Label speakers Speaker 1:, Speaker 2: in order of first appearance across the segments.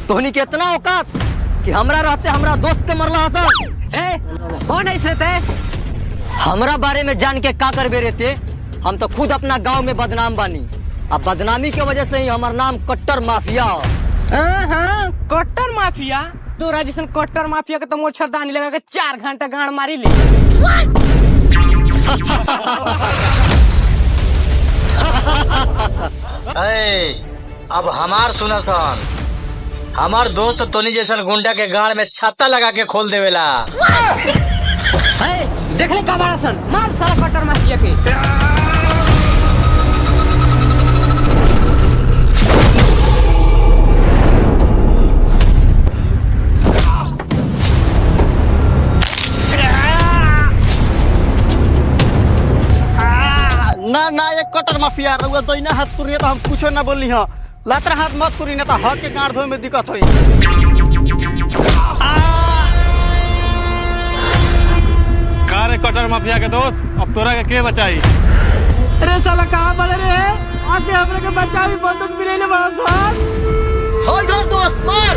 Speaker 1: तोहनी के इतना औकात कि हमरा रहते हमरा दोस्त के मरला हसन। कौन ऐसे थे? हमरा बारे में जान के का करबे रहते? हम तो खुद अपना गांव में बदनाम बानी। अब बदनामी के वजह से ही हमार नाम कट्टर माफिया।
Speaker 2: हाँ, कट्टर माफिया? तोरा जैसन कट्टर माफिया के तो मोछरदानी लगा के 4 घंटा गाड़ मारी ली।
Speaker 3: अब हमार सुना सन, हमार दोस्त तोनी जैसन गुंडा के गाड़ में छाता लगा के खोल देवेला।
Speaker 2: देख ले का बड़ा सन, मार साला कट्टर माफिया के।
Speaker 4: ना ना, एक कटर माफिया रहुआ तो इना हाथ पुरिए तो हम कुछो ना बोली हां। लातरा हाथ मत पुरी ना तो हक के गाड़ धोए में दिक्कत होई।
Speaker 5: कार कटर माफिया के दोस्त, अब तोरा के बचाई?
Speaker 2: अरे साला कहां बड़े रे? आके हमरे के बचावी बंदूक मिले ने बड़ा सन।
Speaker 1: छोड़ दो दोस्त, मार।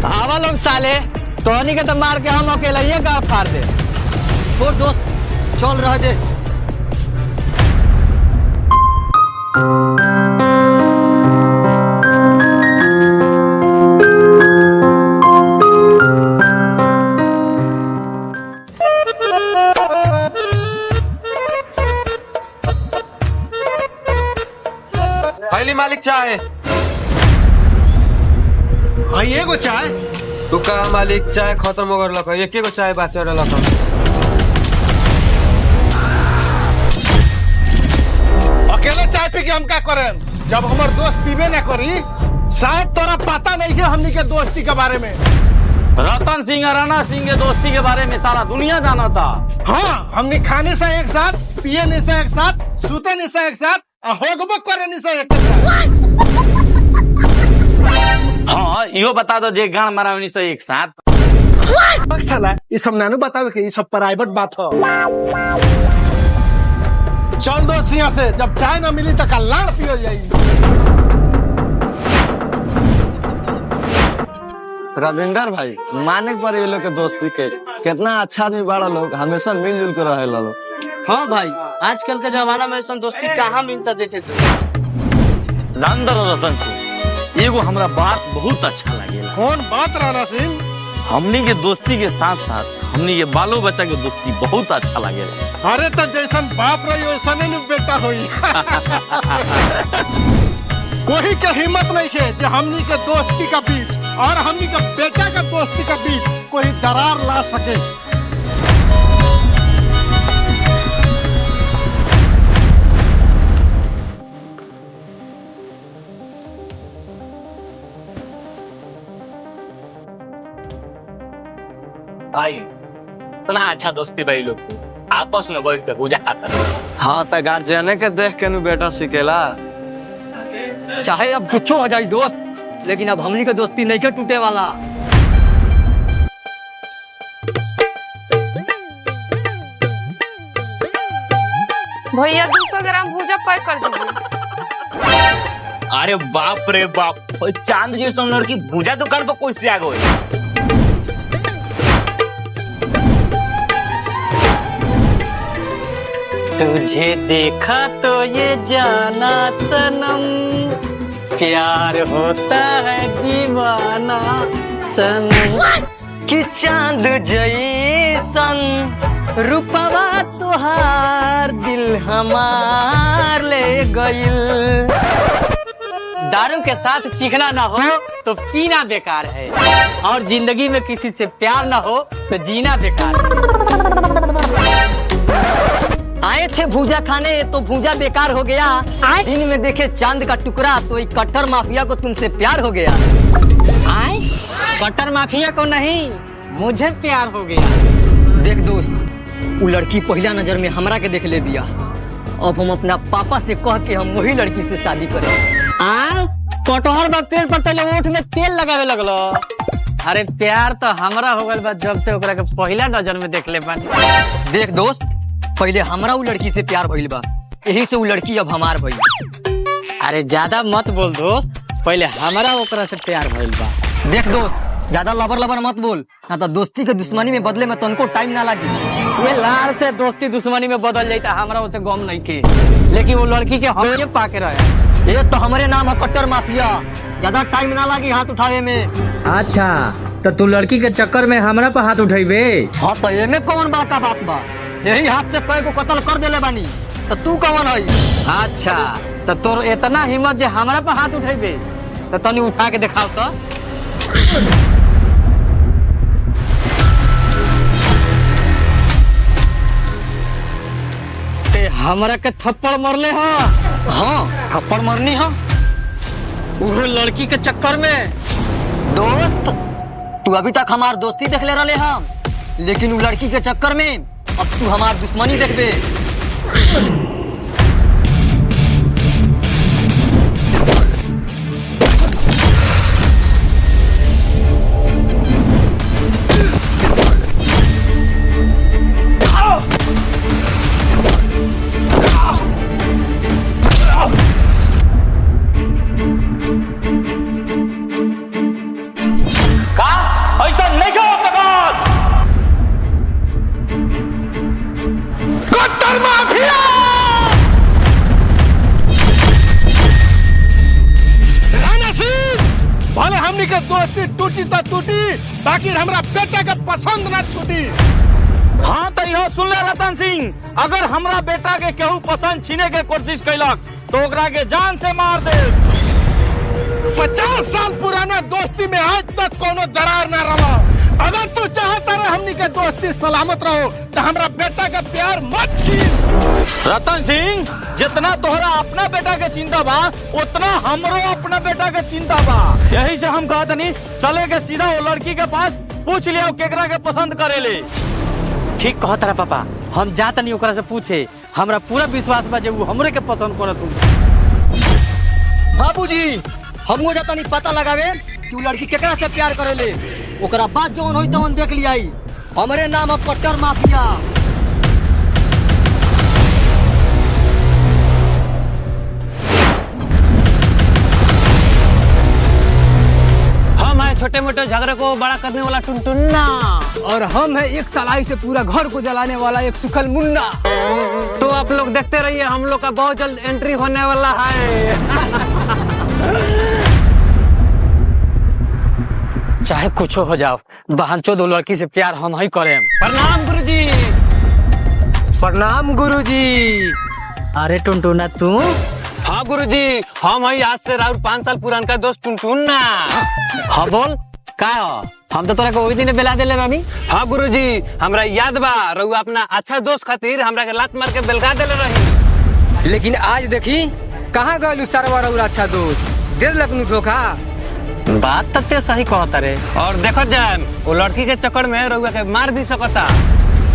Speaker 2: आवा लोग साले, तोहनी के तो मार के हम अकेला ही गाड़ फाड़ दे।
Speaker 1: छोड़ दोस्त, चल रह दे।
Speaker 5: पहली मालिक चाय।
Speaker 4: ये को चाय
Speaker 5: तुका मालिक चाय खत्म हो गल लख, एके गो चाय बाचे लख।
Speaker 4: अकेले चाय पी के हम क्या करें जब हमार दोस्त पीबे ना करी? शायद तोरा पता नहीं है हमनी के दोस्ती के बारे में।
Speaker 5: रतन सिंह और राणा सिंह के दोस्ती के बारे में सारा दुनिया जाना था।
Speaker 4: हाँ, हमने खाने से एक साथ, पिए से एक साथ, सूते से एक साथ, होगबो करे से एक साथ।
Speaker 5: हाँ, यो बता दो जे गान मारावनी से एक साथ।
Speaker 4: साला ये सब नानू बतावे कि ये सब प्राइवेट बात हो। चल दोस्त यहाँ से, जब चाय ना मिली तो कल लाड़ पियो जाएगी।
Speaker 6: रविंदर भाई, माने पर ये लोग के दोस्ती के कितना अच्छा आदमी बड़ा लोग, हमेशा मिलजुल कर रहे लोग।
Speaker 1: हाँ भाई, आजकल के जमाना में ऐसा दोस्ती कहाँ मिलता देखे थे।
Speaker 6: रतन सिंह, एगो हमरा बात बहुत अच्छा लगेला।
Speaker 4: कौन बात राणा सिंह?
Speaker 6: हमनी के दोस्ती के साथ साथ हमनी के बालो बच्चा के दोस्ती बहुत अच्छा लगेला।
Speaker 4: अरे तो जैसन बाप रही वैसा नहीं बेटा हुई। कोई के हिम्मत नहीं है जो हमनी के दोस्ती का बीच और हमनी के बेटा का दोस्ती का बीच कोई दरार ला सके।
Speaker 7: भाई इतना अच्छा दोस्ती भाई लोग आपस में बैठ के पूजा खाता है।
Speaker 6: हाँ, तो गार्जियन के देख के नु बेटा सिखेला।
Speaker 1: चाहे अब कुछ हो जाए दोस्त, लेकिन अब हमनी के दोस्ती नहीं के टूटे वाला।
Speaker 8: भैया 200 ग्राम भूजा पैक कर दीजिए।
Speaker 7: अरे बाप रे बाप, चांद जैसा लड़की भूजा दुकान पर कोई से आ गई।
Speaker 2: तुझे देखा तो ये जाना सनम, प्यार होता है दीवाना सनम।
Speaker 1: कि चांद जैसन रूपवा तुहार दिल हमार ले गइल।
Speaker 2: दारू के साथ चीखना ना हो तो पीना बेकार है, और जिंदगी में किसी से प्यार ना हो तो जीना बेकार है।
Speaker 1: आए थे भूजा खाने तो भूजा बेकार हो गया। दिन में देखे चांद का टुकड़ा तो एक कट्टर माफिया को तुमसे प्यार हो गया।
Speaker 2: आए कट्टर माफिया को नहीं, मुझे प्यार हो गया।
Speaker 1: देख दोस्त, वो लड़की पहला नजर में हमरा के देख ले दिया। अब हम अपना पापा से कह के हम वही लड़की से शादी करें।
Speaker 2: कटहर बा पेड़ पर तले ओठ में तेल लगावे लगलो। अरे प्यार तो हमरा हो गल बा जब से ओकरा के पहला नजर में देख ले बानी।
Speaker 1: देख दोस्त, पहले हमरा उ लड़की से प्यार भइल बा, यही से उ लड़की अब हमार भइल।
Speaker 2: अरे ज्यादा मत बोल दोस्त, पहले हमरा ओकरा से प्यार भइल बा।
Speaker 1: देख दोस्त, ज्यादा लबर लबर मत बोल, ना तो दोस्ती के दुश्मनी में बदले में तनको टाइम ना लगी।
Speaker 2: वे लाड़ से दोस्ती दुश्मनी में बदल जाता, हमरा उसे गम नहीं के, लेकिन वो लड़की के हम ये पाके रहे।
Speaker 1: ये तो हमारे नाम है कट्टर माफिया, ज्यादा टाइम ना लगी हाथ उठावे में।
Speaker 3: अच्छा, तो तू लड़की के चक्कर में हमरा पर हाथ उठेबे?
Speaker 1: हाँ तो ये में कौन बड़का बात बा, यही हाथ से कई को कत्ल कर देले बानी, तो तू कौन है?
Speaker 2: अच्छा, तो तोर इतना हिम्मत जे हमरा पर हाथ उठेबे, तो तनी उठा के दिखाओ तो। ते हमरा के थप्पड़ मरले हो?
Speaker 1: हाँ थप्पड़ मरनी है।
Speaker 2: वो लड़की के चक्कर में।
Speaker 1: दोस्त, तू अभी तक हमार दोस्ती देख ले रहे हम, लेकिन उ लड़की के चक्कर में अब तू हमार दुश्मनी देखबे।
Speaker 5: ऐसा नहीं कहो प्रकाश।
Speaker 4: कट्टर माफिया! राणा सिंह, भले हमनी के दोस्ती टूटी तो टूटी, बाकी हमरा बेटा के पसंद ना छूटी।
Speaker 5: हाँ तो यह सुन ले रतन सिंह, अगर हमरा बेटा के केहू पसंद छीने के कोशिश कैलक तो ओकरा के जान से मार दे।
Speaker 4: 50 साल पुराना दोस्ती में आज तक कोनो दरार ना रहा। अगर तू चाहता रहे हमनी के दोस्ती सलामत रहो, तो हमरा बेटा का प्यार मत छीन।
Speaker 5: रतन सिंह, जितना तोहरा अपना बेटा के चिंता बा, उतना हमरो अपना बेटा के चिंता बा। यही से हम कहत नहीं, चले के सीधा वो लड़की के पास पूछ लिया केकरा के पसंद करेले।
Speaker 2: ठीक कहत रहा पापा, हम जात नहीं ओकरा से पूछे, हमरा पूरा विश्वास बा जे वो हमरे के पसंद करत हूँ।
Speaker 1: बाबूजी, हमको जाता नहीं पता लगावे कि उ लड़की केकरा से प्यार करेले, ओकरा बाद जौन होई तौन देख लियाई। हमरे नाम है कट्टर माफिया।
Speaker 5: हम है छोटे मोटे झगड़े को बड़ा करने वाला टुनटुन्ना,
Speaker 2: और हम है एक सलाई से पूरा घर को जलाने वाला एक सुखल मुन्ना।
Speaker 5: तो आप लोग देखते रहिए, हम लोग का बहुत जल्द एंट्री होने वाला है।
Speaker 2: चाहे कुछ हो जाओ, बहनचोद दो लड़की से प्यार हम ही करें।
Speaker 5: प्रणाम गुरुजी।
Speaker 2: प्रणाम गुरुजी। अरे टुनटुना तू?
Speaker 5: हाँ गुरुजी, हम है आज से राउर 5 साल पुरान का दोस्त टुनटुन्ना।
Speaker 2: हाँ बोल, का हो? हम तो तोरा को वही दिन बेला देले बानी।
Speaker 5: हाँ गुरुजी, हमरा याद बा, रहू अपना अच्छा दोस्त खातिर हमरा के लात मार के बेलगा देले रही।
Speaker 2: लेकिन आज देखी कहाँ गलू सरवर और अच्छा दोस्त, दे लपनू धोखा। बात तत्ते सही कहता रे।
Speaker 5: और देखो जाए, वो लड़की के चक्कर में रहुआ के मार भी सकता।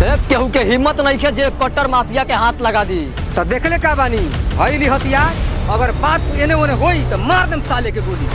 Speaker 1: केहू के हिम्मत नहीं है जे कट्टर माफिया के हाथ लगा दी।
Speaker 2: तो देख ले का बानी, हईली हथियार, अगर बात एने ओने होई तो मार दम साले के गोली।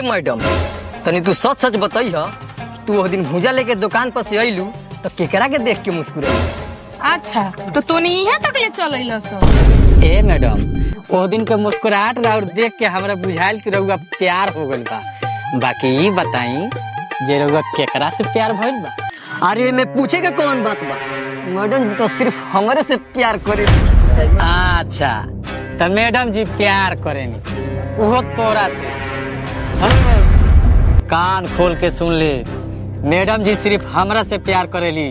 Speaker 1: मैडम, तनी तू सच सच बताई है, तू वो दिन भूजा लेके दुकान पर से अइलू तो केकरा के देख के मुस्कुराई?
Speaker 8: अच्छा, तो तू नहीं यहाँ तक ले चल अइलो सो?
Speaker 2: ए मैडम, वो दिन के मुस्कुराहट और देख के हमरा बुझाइल कि रउआ प्यार हो गइल बा। बाकी ये बताई जे रउआ केकरा से प्यार भइल बा?
Speaker 1: अरे मैं पूछे के कौन बात बा, मैडम तो सिर्फ हमारे से प्यार करे।
Speaker 2: अच्छा तो मैडम जी प्यार करेनी वो तोरा से। कान खोल के सुन ले, मैडम जी सिर्फ हमरा से प्यार करेली।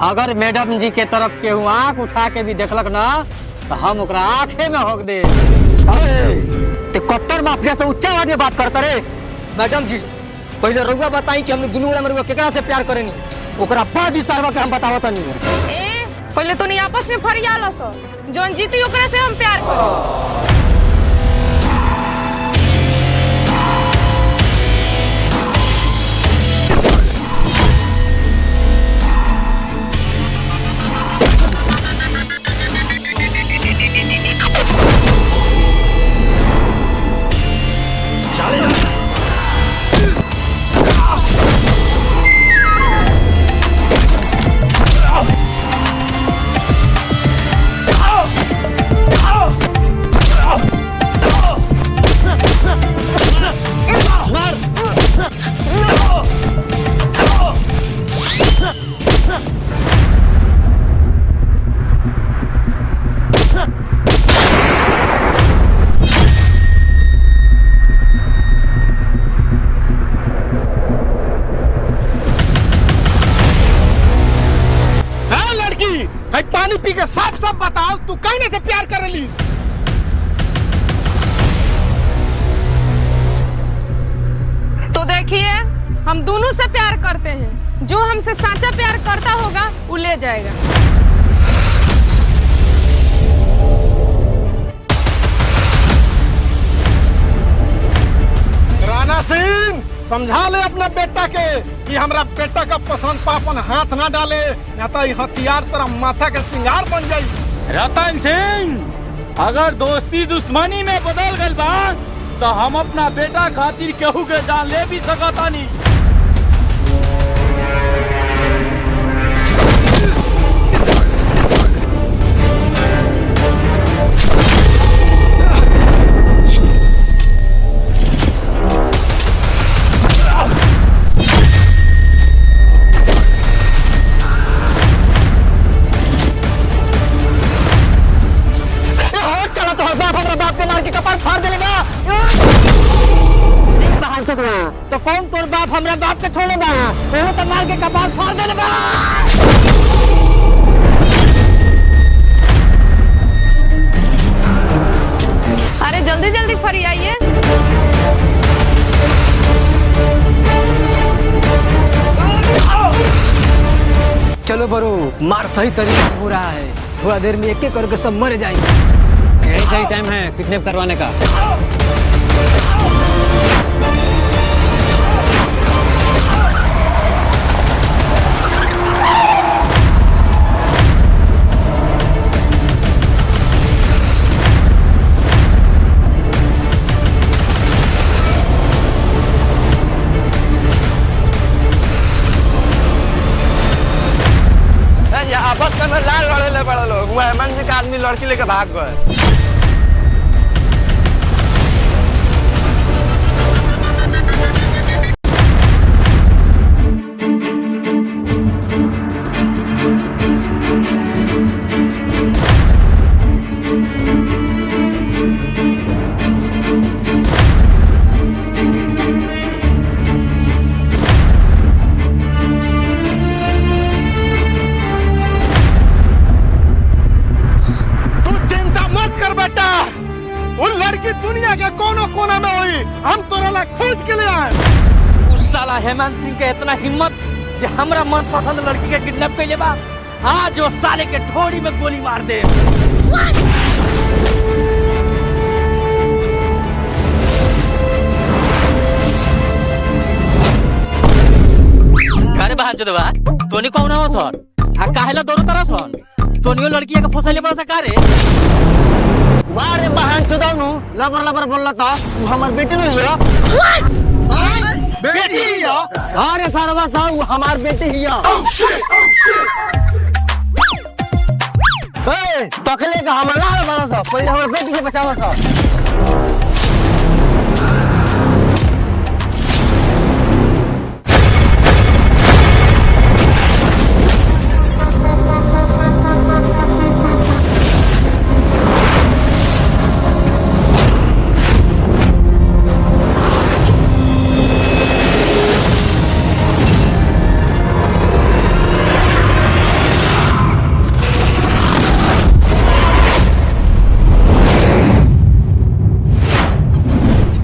Speaker 2: अगर मैडम जी के तरफ केहू आंख उठा के भी देखलक ना तो हम ओकरा आंखे में होक दे।
Speaker 1: ते कट्टर माफिया से उच्च आवाज में बात करता रे। मैडम जी पहले रउआ बताई कि हमने दुनू में रउआ केकरा से प्यार करेनी, ओकरा बाद ही सारवा के हम बतावत नहीं।
Speaker 8: ए पहले तो नहीं आपस में फरियाला सो जोन जीती ओकरा से हम प्यार करी।
Speaker 4: पानी पी के साफ साफ बताओ तू कहने से प्यार कर रही।
Speaker 8: तो देखिए हम दोनों से प्यार करते हैं, जो हमसे सच्चा प्यार करता होगा वो ले जाएगा।
Speaker 4: राणा सिंह समझा ले अपना बेटा के कि हमरा बेटा का पसंद पापन हाथ ना डाले, न तो हथियार तेरा माथा के सिंगार बन जाई।
Speaker 5: रतन सिंह अगर दोस्ती दुश्मनी में बदल गई बा तो हम अपना बेटा खातिर केहू के जान ले भी सकता नहीं।
Speaker 1: तो कौन तोर बाप हमरा बाप के छोड़े बा, वो तो मार के कपार फाड़ देले बा।
Speaker 8: अरे जल्दी जल्दी फरी आइए।
Speaker 1: चलो बरू मार सही तरीके से हो रहा है, थोड़ा देर में एक एक करके सब मर जाएंगे।
Speaker 2: यही सही टाइम है किडनैप करवाने का।
Speaker 6: आपस में लाल वाले ले पड़ा लोग, वो हेमंत सिंह का आदमी लड़की लेकर भाग गए।
Speaker 4: दुनिया के कोनो कोना में हुई, हम तोरा ला खोज के ले आए।
Speaker 2: उस साला हेमंत सिंह के इतना हिम्मत जो हमरा मन पसंद लड़की के किडनैप कैले बा, आज वो साले के ठोड़ी में गोली मार दे। घरे बाहर चोदवा तोनी कौन हो सन आ काहेला दोनों तरह सन तोनियो लड़की के फसले बड़ा सकारे
Speaker 1: वारे बहन चोदाउनु लबर लबर बोलला त हमर बेटी नहीं हिया।
Speaker 4: बेटी हिया?
Speaker 1: अरे सारवा साहब हमार बेटी हिया। ए तकले का हमला बड़ा सा, पहले हमर बेटी के बचावा सा।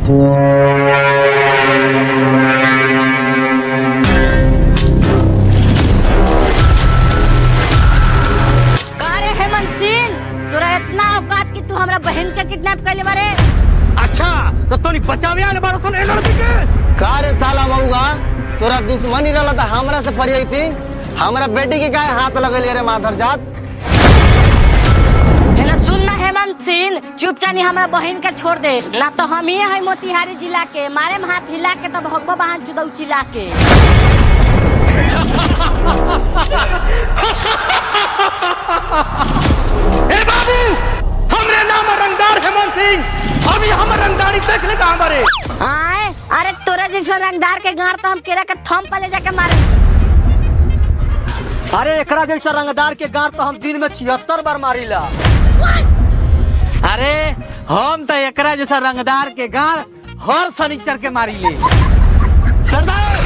Speaker 9: कारे हेमंत सिंह, तोरा इतना औकात कि तू हमरा बहन के किडनैप कर ले बारे?
Speaker 4: अच्छा तो तोनी बचावे आने बारह सन लड़की के।
Speaker 6: का रे साला मऊगा, तोरा दुश्मनी रहला त हमरा से फरियाई थी, हमरा बेटी के काहे हाथ लगेले रे माधर जात?
Speaker 9: है ना, सुन ना हेमंत सिंह, चुपचाप हमरा बहन के छोड़ दे, ना तो हम ही है मोतिहारी जिला के, मारे में हाथ हिला के तब भगवा बहान जुदौ चिल्ला के।
Speaker 4: ए बाबू, हमरे नाम रंगदार हेमंत सिंह, अभी हम रंगदारी देख ले हमारे।
Speaker 9: आए, अरे तोरा जैसा रंगदार के गाड़ तो हम केरा के थम पले जाके मारे।
Speaker 1: अरे एकरा जैसा रंगदार के गाड़ तो हम दिन में 76 बार मारीला।
Speaker 2: अरे हम तो एकरा जैसा रंगदार के गाड़ हर शनिचर के मारी ले।
Speaker 4: सरदार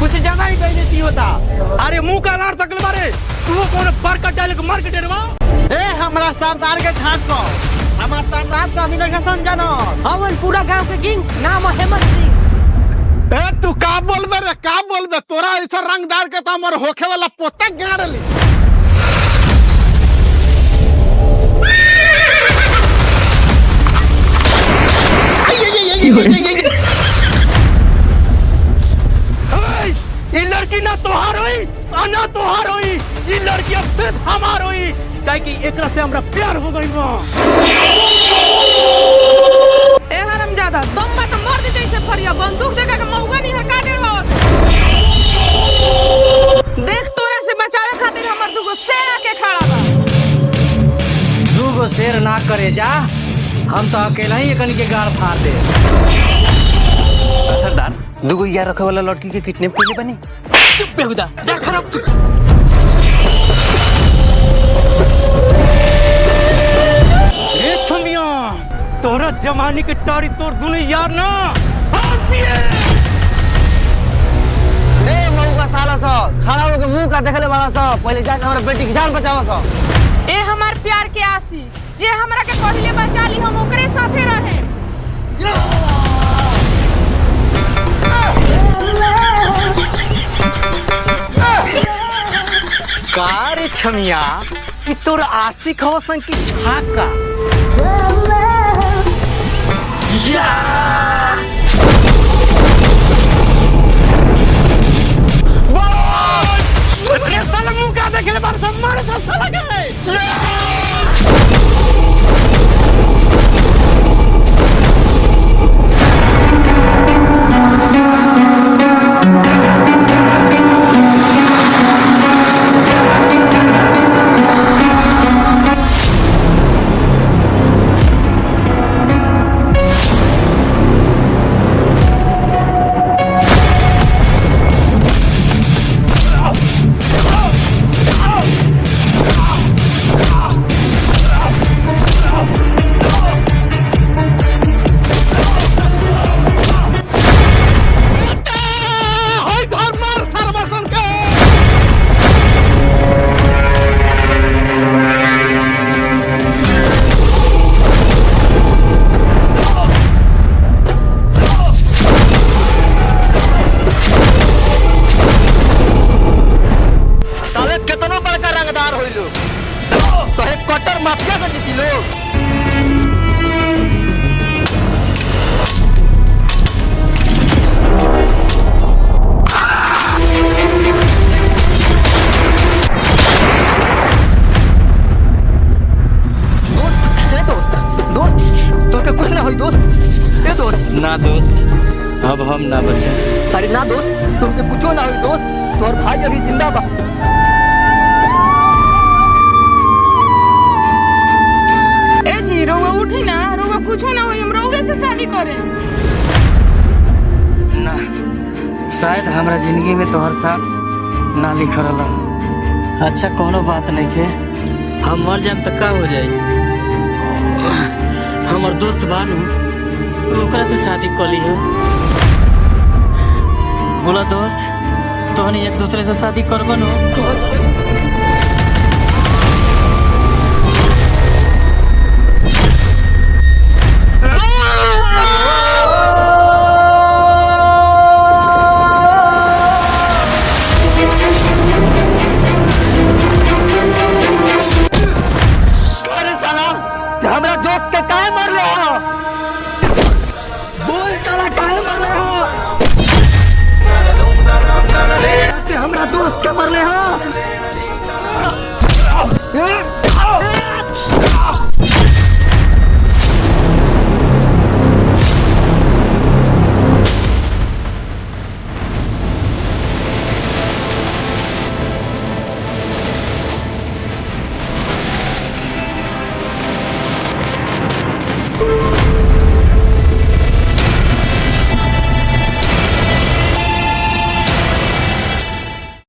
Speaker 4: कुछ ज्यादा ही कह देती होता। अरे मुंह का लाड़ तक मारे, तू कौन बरकत डाले को मार के डरवा।
Speaker 2: ए हमरा सरदार के ठाट को, हमार सरदार का अभी नहीं समझानो।
Speaker 1: हवन पूरा गांव के किंग, नाम है हेमंत सिंह।
Speaker 4: ए तू का बोलबे रे, का बोलबे? तोरा ऐसा रंगदार के तो हमर होखे वाला पोता गाड़ ली। ये लड़की ना तोहार होई और ना तोहार होई, ये लड़की अब सिर्फ हमार होई, काहे कि एकरा से हमरा प्यार हो गइल बा।
Speaker 8: ए हरामजादा, दम बा तो मार दे जैसे फरिया, बंदूक देखा के मौगा नहीं हर काटे रहो। देख तोरा से बचावे खातिर हमर दुगो शेर आके खड़ा बा।
Speaker 2: दूगो शेर ना करे जा, हम तो अकेला ही एकनी के गाड़ फाड़ दे।
Speaker 5: सरदार दुगो यार रखे वाला लड़की के किडनैप के लिए बनी।
Speaker 2: चुप बेहुदा, जा खराब चुप।
Speaker 4: ए छुंदिया, तोरा जमाने के टारी तोर दुने यार ना।
Speaker 6: ए मऊगा साला सा, खड़ा होके मुंह का देखले वाला सा, पहले जाके हमरा बेटी की जान बचावा सा।
Speaker 8: ए हमार प्यार के आसी, जे हमरा के पहले बचा ली, हम ओकरे साथे रहे।
Speaker 2: कार छमिया कि तोर आशिक हो सन की छाका।
Speaker 4: साला मुंह का देखले बार सब मारे साला गए।
Speaker 2: ना दोस्त, अब हम ना बचे।
Speaker 1: अरे ना दोस्त, तुमके कुछो ना हुई दोस्त, तोर भाई अभी जिंदा बा।
Speaker 8: ए जी रोवा उठी ना, रोवा कुछो ना होई, हम रोवे से शादी करे।
Speaker 2: ना, शायद हमारा जिंदगी में तोहर साथ ना लिखल रहा। अच्छा कोनो बात नहीं है, हम मर जाए तो का हो जाए। हमार दोस्त बानू, तो ओकरा से शादी कर ली हो। बोला दोस्त, तोहनी एक दूसरे से शादी करबन हो।
Speaker 1: साला काहे मरले हो? हमरा दोस्त के मरले हो।